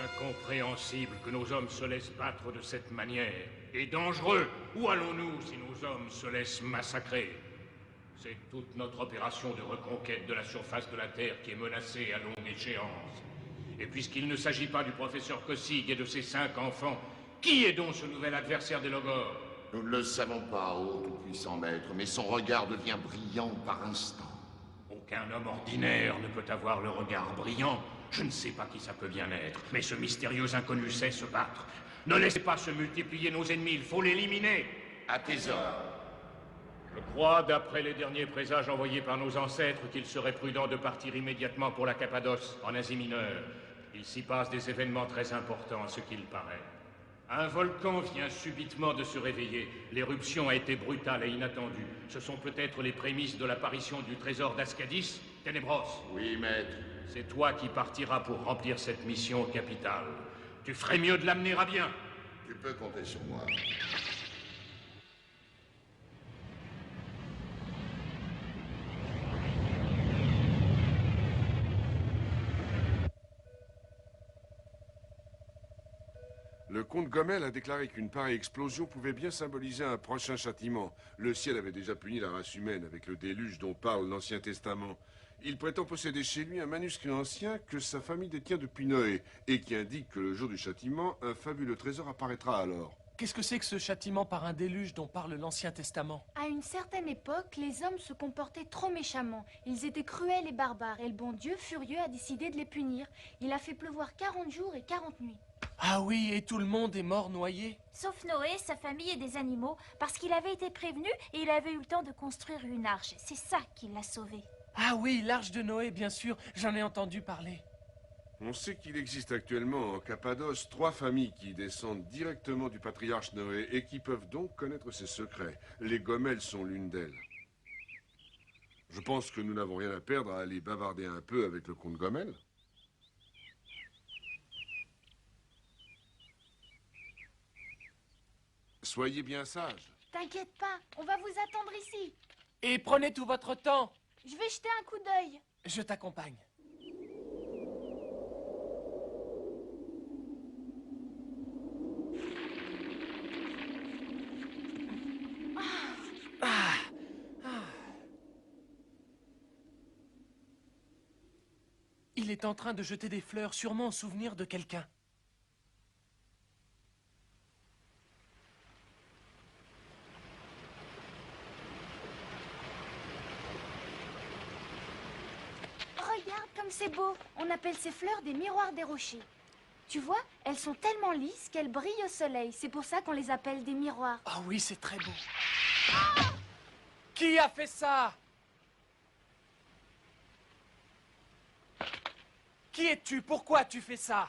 Incompréhensible que nos hommes se laissent battre de cette manière. Et dangereux. Où allons-nous si nos hommes se laissent massacrer? C'est toute notre opération de reconquête de la surface de la Terre qui est menacée à longue échéance. Et puisqu'il ne s'agit pas du professeur Kossig et de ses 5 enfants, qui est donc ce nouvel adversaire des Logors? Nous ne le savons pas, ô tout-puissant maître, mais son regard devient brillant par instant. Aucun homme ordinaire ne peut avoir le regard brillant. Je ne sais pas qui ça peut bien être, mais ce mystérieux inconnu sait se battre. Ne laissez pas se multiplier nos ennemis, il faut l'éliminer. À tes ordres. Je crois, d'après les derniers présages envoyés par nos ancêtres, qu'il serait prudent de partir immédiatement pour la Cappadoce, en Asie mineure. Il s'y passe des événements très importants, à ce qu'il paraît. Un volcan vient subitement de se réveiller. L'éruption a été brutale et inattendue. Ce sont peut-être les prémices de l'apparition du trésor d'Ascadis, Ténébros. Oui, maître. C'est toi qui partiras pour remplir cette mission au capital. Tu ferais mieux de l'amener à bien. Tu peux compter sur moi. Le comte Gommel a déclaré qu'une pareille explosion pouvait bien symboliser un prochain châtiment. Le ciel avait déjà puni la race humaine avec le déluge dont parle l'Ancien Testament. Il prétend posséder chez lui un manuscrit ancien que sa famille détient depuis Noé et qui indique que le jour du châtiment, un fabuleux trésor apparaîtra alors. Qu'est-ce que c'est que ce châtiment par un déluge dont parle l'Ancien Testament? À une certaine époque, les hommes se comportaient trop méchamment. Ils étaient cruels et barbares, et le bon Dieu, furieux, a décidé de les punir. Il a fait pleuvoir 40 jours et 40 nuits. Ah oui, et tout le monde est mort noyé? Sauf Noé, sa famille et des animaux, parce qu'il avait été prévenu et il avait eu le temps de construire une arche. C'est ça qui l'a sauvé. Ah oui, l'arche de Noé, bien sûr, j'en ai entendu parler. On sait qu'il existe actuellement en Cappadoce 3 familles qui descendent directement du patriarche Noé et qui peuvent donc connaître ses secrets. Les Gommel sont l'une d'elles. Je pense que nous n'avons rien à perdre à aller bavarder un peu avec le comte Gommel. Soyez bien sage. T'inquiète pas, on va vous attendre ici. Et prenez tout votre temps. Je vais jeter un coup d'œil. Je t'accompagne. Il est en train de jeter des fleurs, sûrement en souvenir de quelqu'un. Regarde comme c'est beau. On appelle ces fleurs des miroirs des rochers. Tu vois, elles sont tellement lisses qu'elles brillent au soleil. C'est pour ça qu'on les appelle des miroirs. Ah oui, c'est très beau. Qui a fait ça? Qui es-tu? Pourquoi tu fais ça?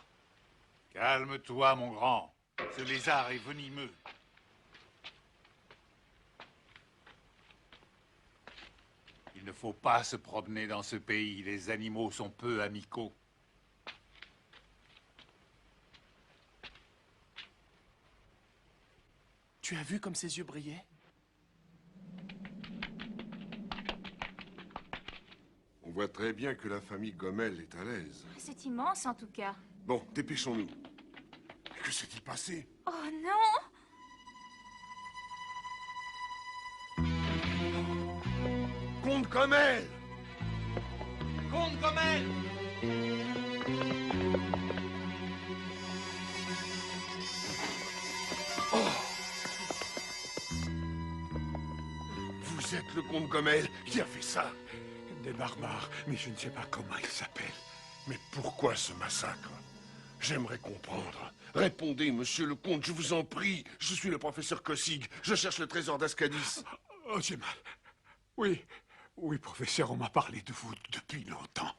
Calme-toi, mon grand. Ce lézard est venimeux. Il ne faut pas se promener dans ce pays. Les animaux sont peu amicaux. Tu as vu comme ses yeux brillaient? On voit très bien que la famille Gommel est à l'aise. C'est immense en tout cas. Bon, dépêchons-nous. Que s'est-il passé? Oh non! Comte Gommel! Comte Gommel! Vous êtes le comte Gommel qui a fait ça? Des barbares, mais je ne sais pas comment ils s'appellent. Mais pourquoi ce massacre? J'aimerais comprendre. Répondez, monsieur le comte, je vous en prie. Je suis le professeur Kossig. Je cherche le trésor d'Ascadis. Oh, j'ai mal. Oui, oui, professeur, on m'a parlé de vous depuis longtemps.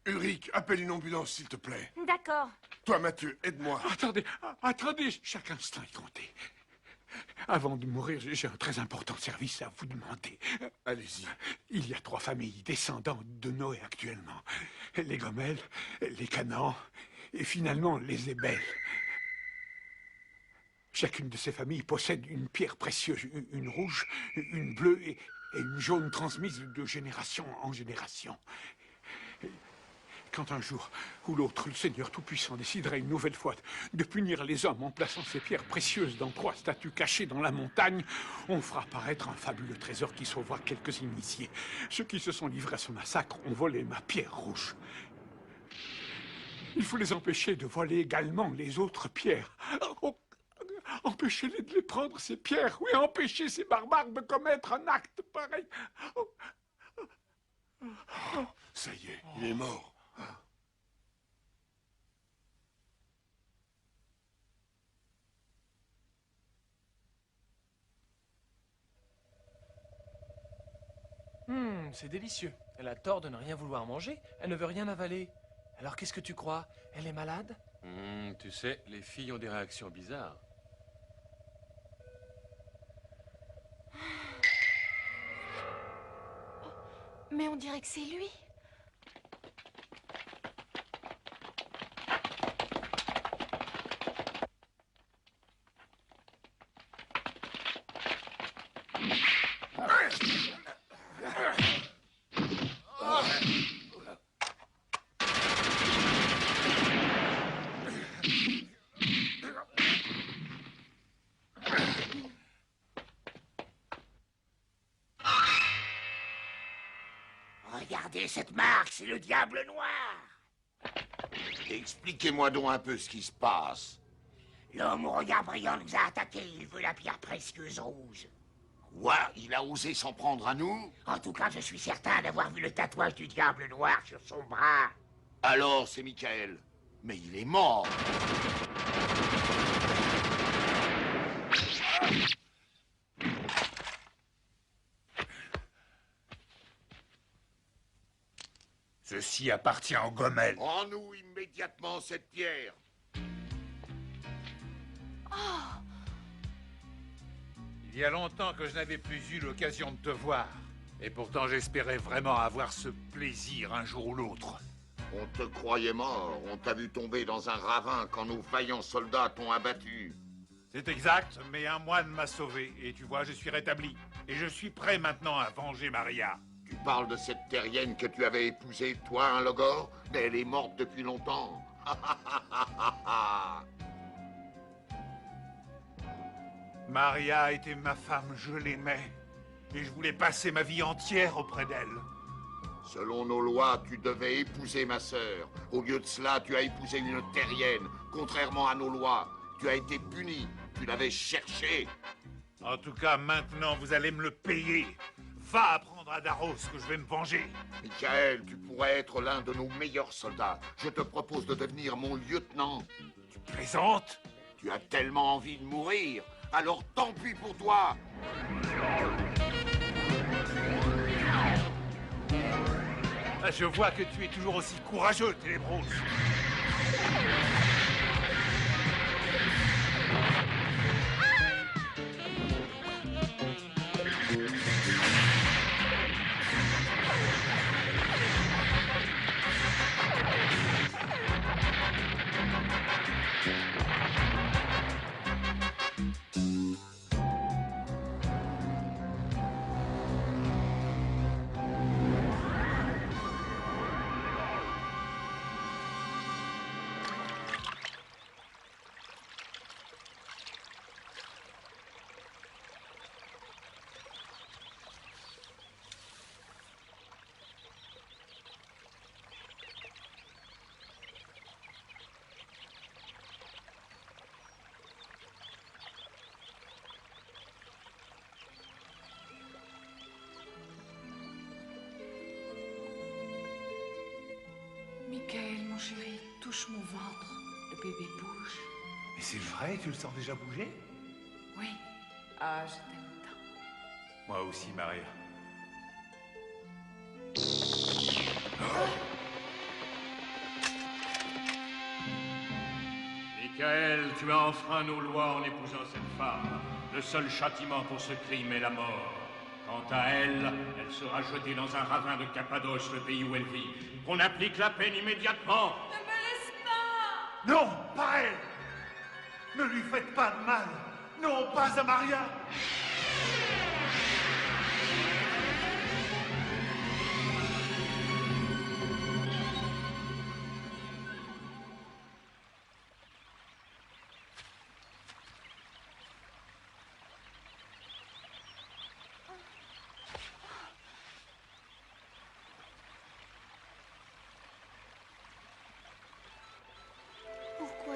Ulrich, appelle une ambulance, s'il te plaît. D'accord. Toi, Mathieu, aide-moi. Attendez, attendez, chaque instant est compté. Avant de mourir, j'ai un très important service à vous demander. Allez-y. Il y a 3 familles descendants de Noé actuellement. Les Gommel, les Canaan et finalement les Ébel. Chacune de ces familles possède une pierre précieuse, une rouge, une bleue et une jaune transmise de génération en génération. Quand un jour ou l'autre, le Seigneur Tout-Puissant déciderait une nouvelle fois de punir les hommes en plaçant ces pierres précieuses dans 3 statues cachées dans la montagne, on fera apparaître un fabuleux trésor qui sauvera quelques initiés. Ceux qui se sont livrés à ce massacre ont volé ma pierre rouge. Il faut les empêcher de voler également les autres pierres. Empêchez-les de les prendre, ces pierres. Oui, empêchez ces barbares de commettre un acte pareil. Ça y est, il est mort. C'est délicieux. Elle a tort de ne rien vouloir manger. Elle ne veut rien avaler. Alors qu'est-ce que tu crois? Elle est malade? Tu sais, les filles ont des réactions bizarres. Mais on dirait que c'est lui. Regardez cette marque, c'est le diable noir. Expliquez-moi donc un peu ce qui se passe. L'homme au regard brillant nous a attaqués, il veut la pierre précieuse rouge. Quoi? Il a osé s'en prendre à nous? En tout cas, je suis certain d'avoir vu le tatouage du diable noir sur son bras. Alors, c'est Michael. Mais il est mort. Ceci appartient aux Gomel. Rends-nous immédiatement cette pierre. Il y a longtemps que je n'avais plus eu l'occasion de te voir. Et pourtant, j'espérais vraiment avoir ce plaisir un jour ou l'autre. On te croyait mort. On t'a vu tomber dans un ravin quand nos vaillants soldats t'ont abattu. C'est exact, mais un moine m'a sauvé. Et tu vois, je suis rétabli. Et je suis prêt maintenant à venger Maria. Tu parles de cette terrienne que tu avais épousée, toi, un Logor? Mais elle est morte depuis longtemps. Maria était ma femme, je l'aimais. Et je voulais passer ma vie entière auprès d'elle. Selon nos lois, tu devais épouser ma sœur. Au lieu de cela, tu as épousé une terrienne. Contrairement à nos lois, tu as été puni. Tu l'avais cherchée. En tout cas, maintenant, vous allez me le payer. Va apprendre à Daros que je vais me venger. Michael, tu pourrais être l'un de nos meilleurs soldats. Je te propose de devenir mon lieutenant. Tu plaisantes? Tu as tellement envie de mourir. Alors tant pis pour toi. Je vois que tu es toujours aussi courageux, Télébrose. Michael, mon chéri, touche mon ventre. Le bébé bouge. Mais c'est vrai, tu le sens déjà bouger? Oui. Ah, je t'aime tant. Moi aussi, Maria. Michael, tu as enfreint nos lois en épousant cette femme. Le seul châtiment pour ce crime est la mort. Quant à elle, elle sera jetée dans un ravin de Cappadoce, le pays où elle vit. Qu'on applique la peine immédiatement. Ne me laisse pas! Non, pas elle! Ne lui faites pas de mal! Non, pas à Maria!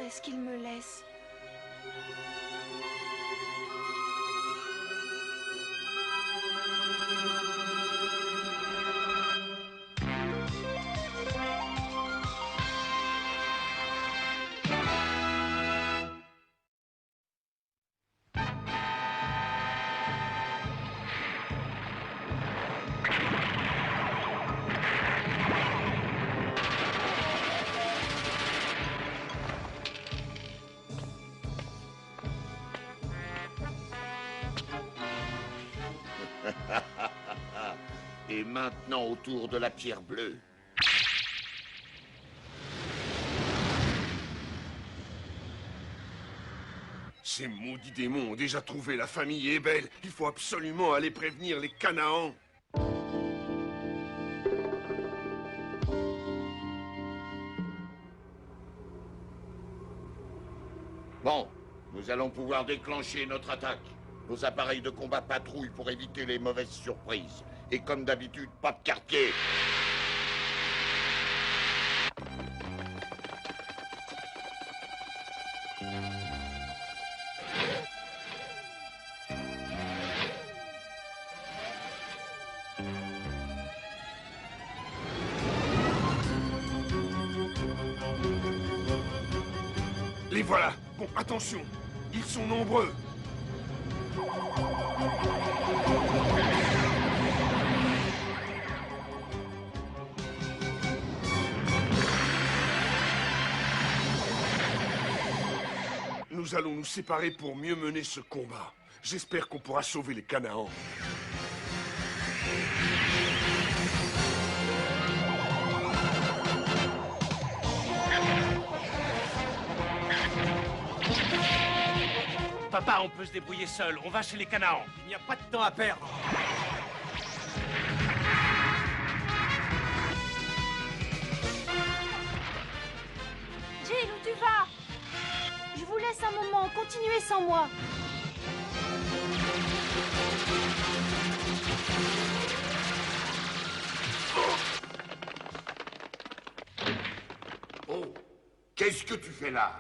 est-ce qu'il me laisse? Et maintenant, autour de la pierre bleue. Ces maudits démons ont déjà trouvé la famille Ebel. Il faut absolument aller prévenir les Canaans. Bon, nous allons pouvoir déclencher notre attaque. Nos appareils de combat patrouillent pour éviter les mauvaises surprises. Et comme d'habitude, pas de quartier. Les voilà. Bon, attention. Ils sont nombreux. Nous allons nous séparer pour mieux mener ce combat. J'espère qu'on pourra sauver les Canaans. Papa, on peut se débrouiller seul. On va chez les Canaans. Il n'y a pas de temps à perdre. Jill, où tu vas? Je vous laisse un moment. Continuez sans moi. Oh, qu'est-ce que tu fais là?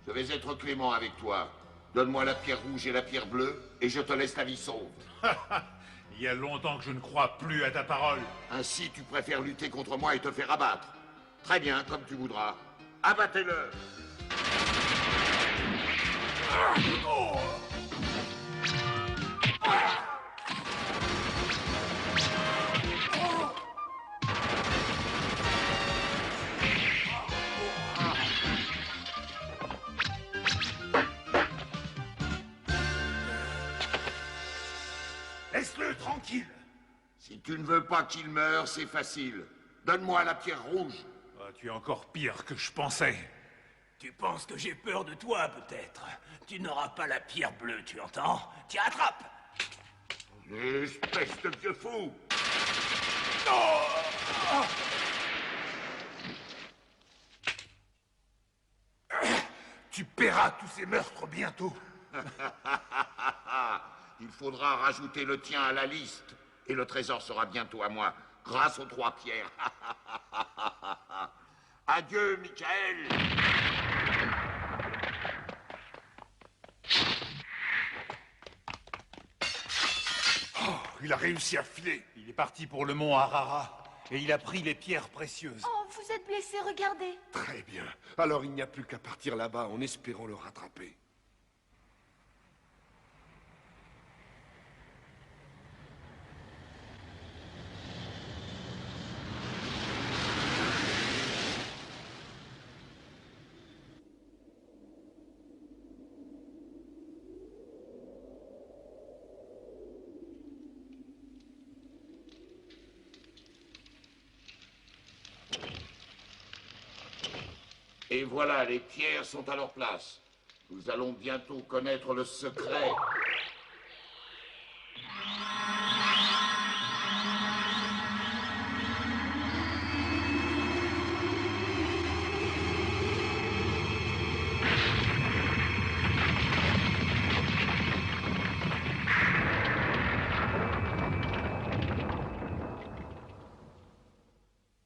Je vais être clément avec toi. Donne-moi la pierre rouge et la pierre bleue, et je te laisse la vie sauve. Il y a longtemps que je ne crois plus à ta parole. Ainsi, tu préfères lutter contre moi et te faire abattre. Très bien, comme tu voudras. Abattez-le! Laisse-le tranquille. Si tu ne veux pas qu'il meure, c'est facile. Donne-moi la pierre rouge. Ah, tu es encore pire que je pensais. Tu penses que j'ai peur de toi, peut-être? Tu n'auras pas la pierre bleue, tu entends? Tiens, attrape! Espèce de vieux fou! Tu paieras tous ces meurtres bientôt. Il faudra rajouter le tien à la liste. Et le trésor sera bientôt à moi, grâce aux 3 pierres. Adieu, Michael. Oh, il a réussi à filer. Il est parti pour le mont Harara. Et il a pris les pierres précieuses. Oh, vous êtes blessé, regardez. Très bien. Alors il n'y a plus qu'à partir là-bas en espérant le rattraper. Et voilà, les pierres sont à leur place. Nous allons bientôt connaître le secret.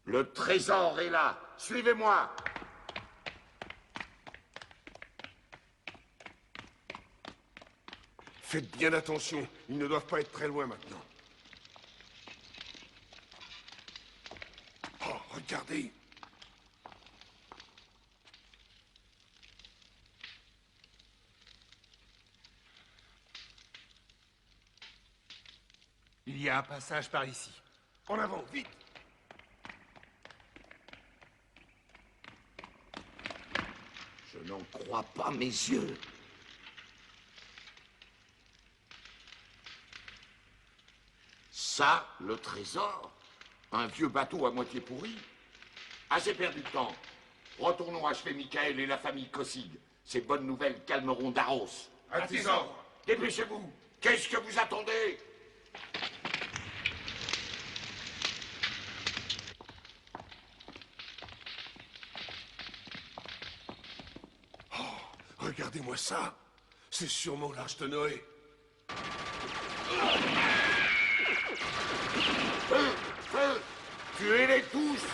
Le trésor est là. Suivez-moi. Faites bien attention, ils ne doivent pas être très loin maintenant. Oh, regardez! Il y a un passage par ici. En avant, vite! Je n'en crois pas mes yeux. Ça, le trésor? Un vieux bateau à moitié pourri? Assez perdu de temps. Retournons achever Michael et la famille Kosig. Ces bonnes nouvelles calmeront Daros. À tes ordres! Dépêchez-vous! Qu'est-ce que vous attendez? Regardez-moi ça! C'est sûrement l'Arche de Noé. Feu! Feu! Tuez-les tous!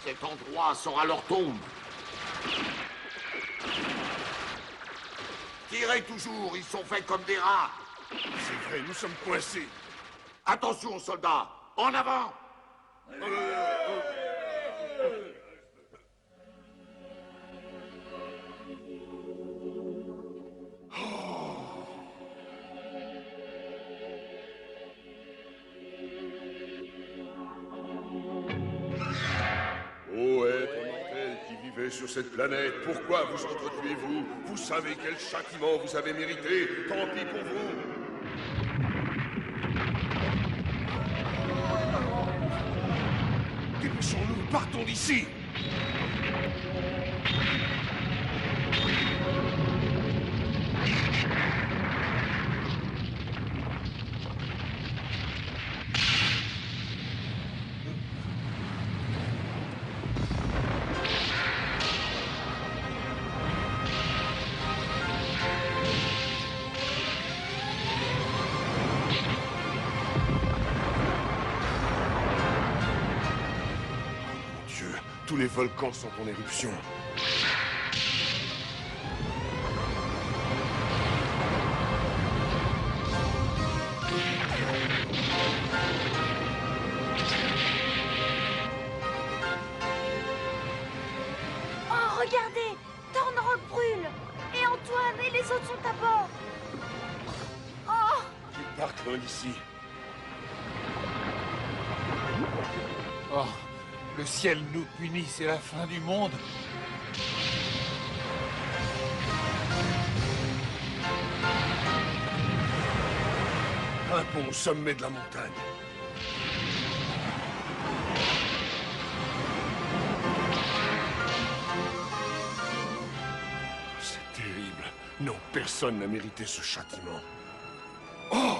Cet endroit sera leur tombe. Tirez toujours, ils sont faits comme des rats. C'est vrai, nous sommes coincés. Attention, soldats! En avant! Ô être mortel qui vivez sur cette planète, pourquoi vous entretuez-vous? Vous savez quel châtiment vous avez mérité. Tant pis pour vous. Dépêchons-nous, partons d'ici. Tous les volcans sont en éruption. Oh, regardez! Thornrock brûle! Et Antoine et les autres sont à bord! Oh! Ils partent loin d'ici. Oh, le ciel nous punit, c'est la fin du monde. Un pont au sommet de la montagne. C'est terrible. Non, personne n'a mérité ce châtiment. Oh!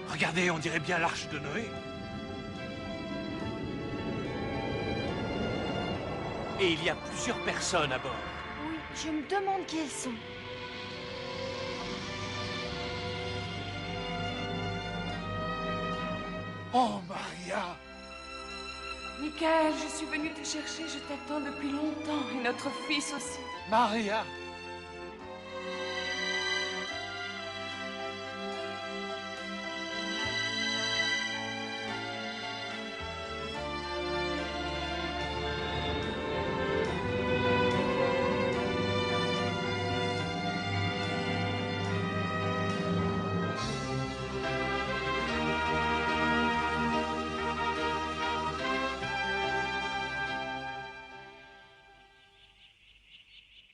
Regardez, on dirait bien l'arche de Noé. Et il y a plusieurs personnes à bord. Oui, je me demande qui elles sont. Oh, Maria! Michael, je suis venue te chercher, je t'attends depuis longtemps, et notre fils aussi. Maria!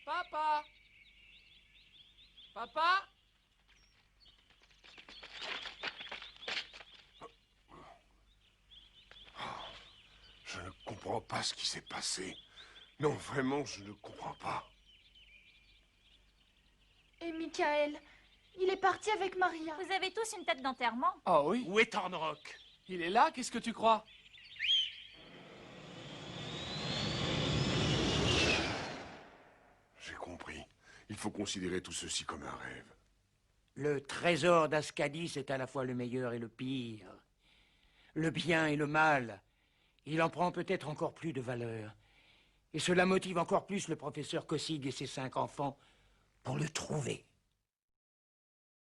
Papa! Papa? Je ne comprends pas ce qui s'est passé. Non, vraiment, je ne comprends pas. Et Michael, il est parti avec Maria. Vous avez tous une tête d'enterrement? Ah oui? Où est Thornrock? Il est là, qu'est-ce que tu crois? J'ai compris. Il faut considérer tout ceci comme un rêve. Le trésor d'Ascadis est à la fois le meilleur et le pire. Le bien et le mal. Il en prend peut-être encore plus de valeur. Et cela motive encore plus le professeur Kossig et ses 5 enfants pour le trouver.